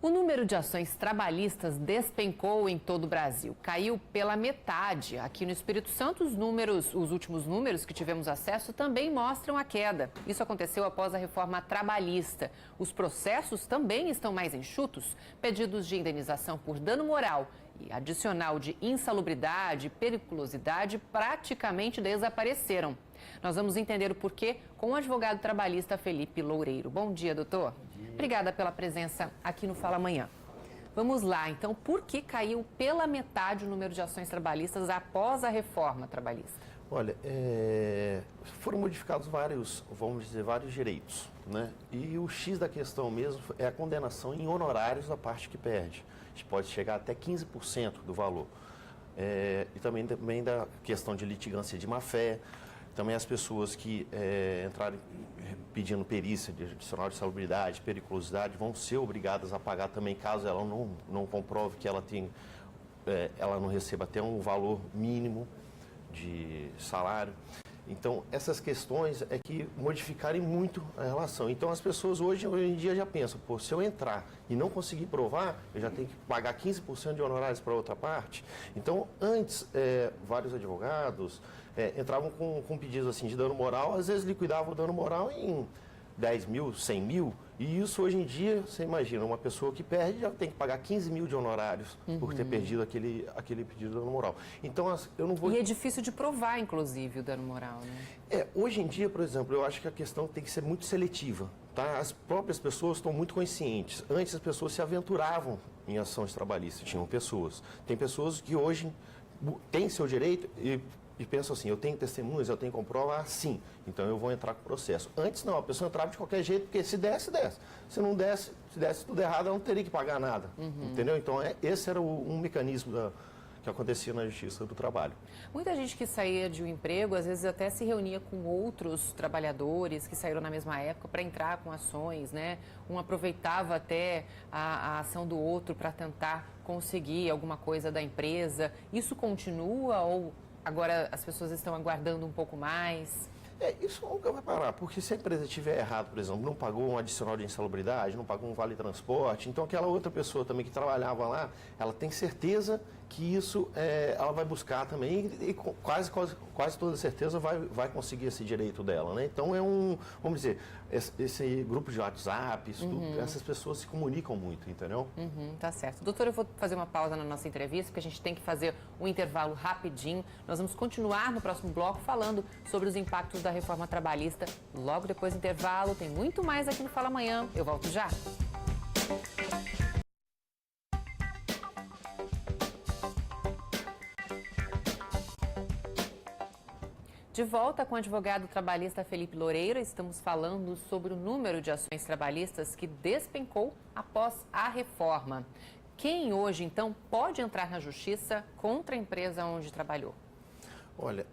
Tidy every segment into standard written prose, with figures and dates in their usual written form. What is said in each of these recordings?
O número de ações trabalhistas despencou em todo o Brasil. Caiu pela metade. Aqui no Espírito Santo, os últimos números que tivemos acesso também mostram a queda. Isso aconteceu após a reforma trabalhista. Os processos também estão mais enxutos. Pedidos de indenização por dano moral e adicional de insalubridade e periculosidade praticamente desapareceram. Nós vamos entender o porquê com o advogado trabalhista Felipe Loureiro. Bom dia, doutor. Obrigada pela presença aqui no Fala Amanhã. Vamos lá, então, por que caiu pela metade o número de ações trabalhistas após a reforma trabalhista? Olha, foram modificados vários direitos, né? E o X da questão mesmo é a condenação em honorários da parte que perde. A gente pode chegar até 15% do valor. E também da questão de litigância de má-fé. Também as pessoas que entrarem pedindo perícia de adicional de salubridade, periculosidade, vão ser obrigadas a pagar também, caso ela não comprove que ela não receba até um valor mínimo de salário. Então, essas questões é que modificarem muito a relação. Então, as pessoas hoje em dia já pensam, pô, se eu entrar e não conseguir provar, eu já tenho que pagar 15% de honorários para outra parte. Então, antes, vários advogados entravam com pedidos assim, de dano moral, às vezes liquidavam o dano moral em 10 mil, 100 mil, e isso hoje em dia, você imagina, uma pessoa que perde já tem que pagar 15 mil de honorários por ter perdido aquele pedido de dano moral. Então, eu não vou... E é difícil de provar, inclusive, o dano moral, né? Hoje em dia, por exemplo, eu acho que a questão tem que ser muito seletiva, tá? As próprias pessoas estão muito conscientes. Antes, as pessoas se aventuravam em ações trabalhistas, tinham pessoas. Tem pessoas que hoje têm seu direito e pensam assim, eu tenho testemunhas, eu tenho que comprovar, sim, então eu vou entrar com o processo. Antes não, a pessoa entrava de qualquer jeito, porque se desse. Se não desse, se desse tudo errado, ela não teria que pagar nada, entendeu? Então, esse era um mecanismo que acontecia na Justiça do Trabalho. Muita gente que saía de um emprego, às vezes até se reunia com outros trabalhadores que saíram na mesma época para entrar com ações, né? Um aproveitava até a ação do outro para tentar conseguir alguma coisa da empresa. Isso continua ou agora as pessoas estão aguardando um pouco mais? Isso nunca vai parar, porque se a empresa estiver errado, por exemplo, não pagou um adicional de insalubridade, não pagou um vale-transporte, então aquela outra pessoa também que trabalhava lá, ela tem certeza que isso ela vai buscar também e quase toda certeza vai conseguir esse direito dela, né? Então vamos dizer, esse grupo de WhatsApp, essas pessoas se comunicam muito, entendeu? Tá certo. Doutor, eu vou fazer uma pausa na nossa entrevista, porque a gente tem que fazer um intervalo rapidinho. Nós vamos continuar no próximo bloco falando sobre os impactos da reforma trabalhista. Logo depois do intervalo, tem muito mais aqui no Fala Amanhã. Eu volto já. De volta com o advogado trabalhista Felipe Loureiro, estamos falando sobre o número de ações trabalhistas que despencou após a reforma. Quem hoje, então, pode entrar na justiça contra a empresa onde trabalhou? Olha,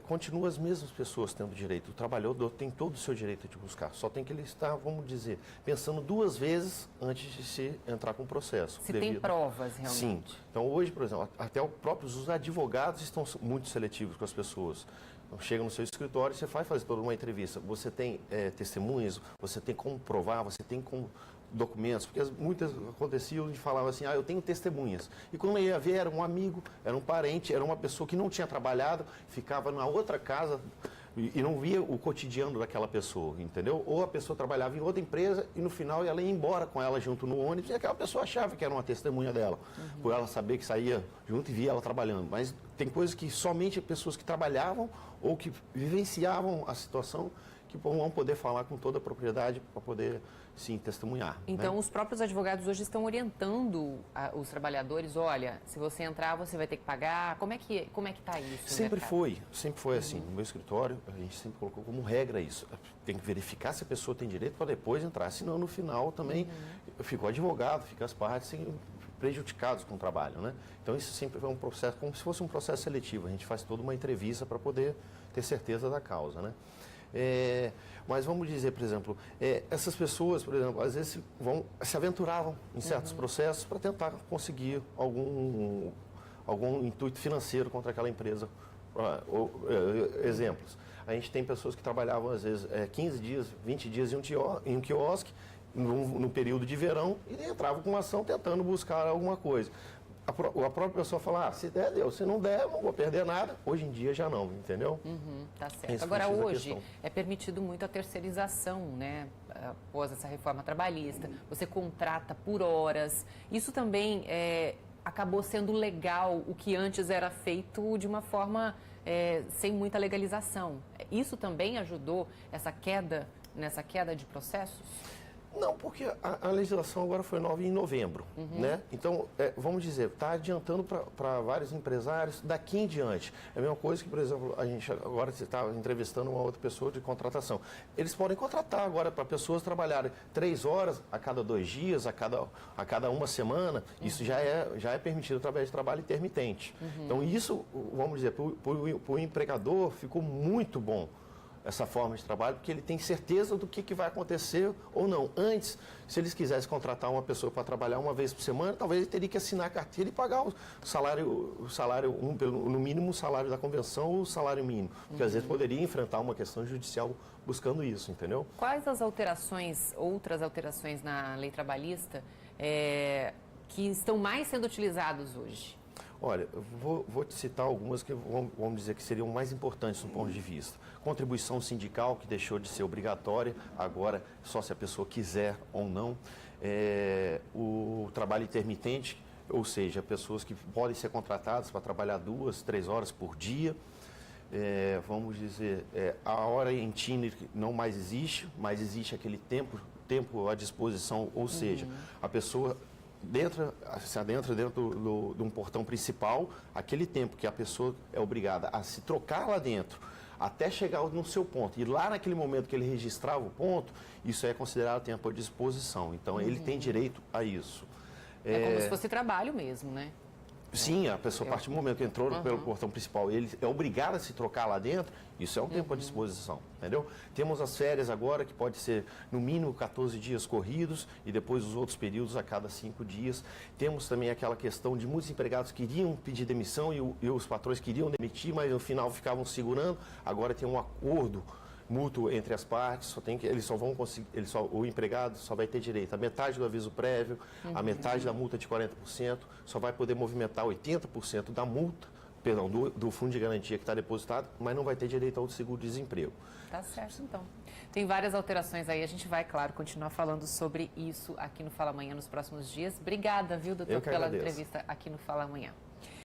continua as mesmas pessoas tendo direito. O trabalhador tem todo o seu direito de buscar. Só tem que ele estar, vamos dizer, pensando duas vezes antes de se entrar com o processo. Se tem provas, realmente. Sim. Então, hoje, por exemplo, até os advogados estão muito seletivos com as pessoas. Então, chega no seu escritório, você vai fazer toda uma entrevista. Você tem testemunhas, você tem como provar, você tem como documentos, porque muitas aconteciam de falava assim, eu tenho testemunhas. E quando eu ia ver, era um amigo, era um parente, era uma pessoa que não tinha trabalhado, ficava na outra casa e não via o cotidiano daquela pessoa, entendeu? Ou a pessoa trabalhava em outra empresa e no final ela ia embora com ela junto no ônibus e aquela pessoa achava que era uma testemunha dela, por ela saber que saía junto e via ela trabalhando. Mas tem coisas que somente pessoas que trabalhavam ou que vivenciavam a situação que vão poder falar com toda a propriedade para poder, sim, testemunhar. Então, né? Os próprios advogados hoje estão orientando os trabalhadores, olha, se você entrar, você vai ter que pagar. Como é que está isso? Sempre foi assim. No meu escritório, a gente sempre colocou como regra isso. Tem que verificar se a pessoa tem direito para depois entrar, senão no final também fica o advogado, fica as partes prejudicados com o trabalho, né? Então, isso sempre foi um processo, como se fosse um processo seletivo. A gente faz toda uma entrevista para poder ter certeza da causa, né? Mas vamos dizer, por exemplo, essas pessoas, por exemplo, às vezes se aventuravam em certos processos para tentar conseguir algum intuito financeiro contra aquela empresa. Exemplos, a gente tem pessoas que trabalhavam às vezes 15 dias, 20 dias em um quiosque no período de verão e entrava com uma ação tentando buscar alguma coisa. A própria pessoa fala, se der, deu. Se não der, não vou perder nada. Hoje em dia já não, entendeu? Tá certo. Agora, hoje é permitido muito a terceirização, né? Após essa reforma trabalhista. Você contrata por horas. Isso também acabou sendo legal, o que antes era feito de uma forma sem muita legalização. Isso também ajudou nessa queda de processos? Não, porque a legislação agora foi nova em novembro, né? Então, vamos dizer, está adiantando para vários empresários daqui em diante. É a mesma coisa que, por exemplo, a gente agora está entrevistando uma outra pessoa de contratação. Eles podem contratar agora para pessoas trabalharem 3 horas a cada 2 dias, a cada uma semana. Isso já é permitido através de trabalho intermitente. Então, isso, vamos dizer, para o empregador ficou muito bom. Essa forma de trabalho, porque ele tem certeza do que vai acontecer ou não. Antes, se eles quisessem contratar uma pessoa para trabalhar uma vez por semana, talvez ele teria que assinar a carteira e pagar o salário no mínimo o salário da convenção ou o salário mínimo. Porque às vezes poderia enfrentar uma questão judicial buscando isso, entendeu? Quais as outras alterações na lei trabalhista que estão mais sendo utilizadas hoje? Olha, eu vou te citar algumas que vamos dizer que seriam mais importantes do ponto de vista. Contribuição sindical, que deixou de ser obrigatória, agora só se a pessoa quiser ou não. O trabalho intermitente, ou seja, pessoas que podem ser contratadas para trabalhar 2, 3 horas por dia. Vamos dizer, a hora em Tiner não mais existe, mas existe aquele tempo à disposição, ou seja, a pessoa se adentra dentro de um portão principal, aquele tempo que a pessoa é obrigada a se trocar lá dentro, até chegar no seu ponto. E lá naquele momento que ele registrava o ponto, isso é considerado tempo à disposição. Então, ele tem direito a isso. É como se fosse trabalho mesmo, né? Sim, a pessoa, a partir do momento que entrou pelo portão principal, ele é obrigado a se trocar lá dentro, isso é um tempo à disposição, entendeu? Temos as férias agora, que pode ser no mínimo 14 dias corridos e depois os outros períodos a cada 5 dias. Temos também aquela questão de muitos empregados queriam pedir demissão e os patrões queriam demitir, mas no final ficavam segurando. Agora tem um acordo mútuo entre as partes, o empregado só vai ter direito a metade do aviso prévio, a metade da multa de 40%, só vai poder movimentar 80% da multa, do fundo de garantia que está depositado, mas não vai ter direito ao seguro-desemprego. Tá certo, então. Tem várias alterações aí, a gente vai, claro, continuar falando sobre isso aqui no Fala Amanhã nos próximos dias. Obrigada, viu, doutor, pela entrevista aqui no Fala Amanhã.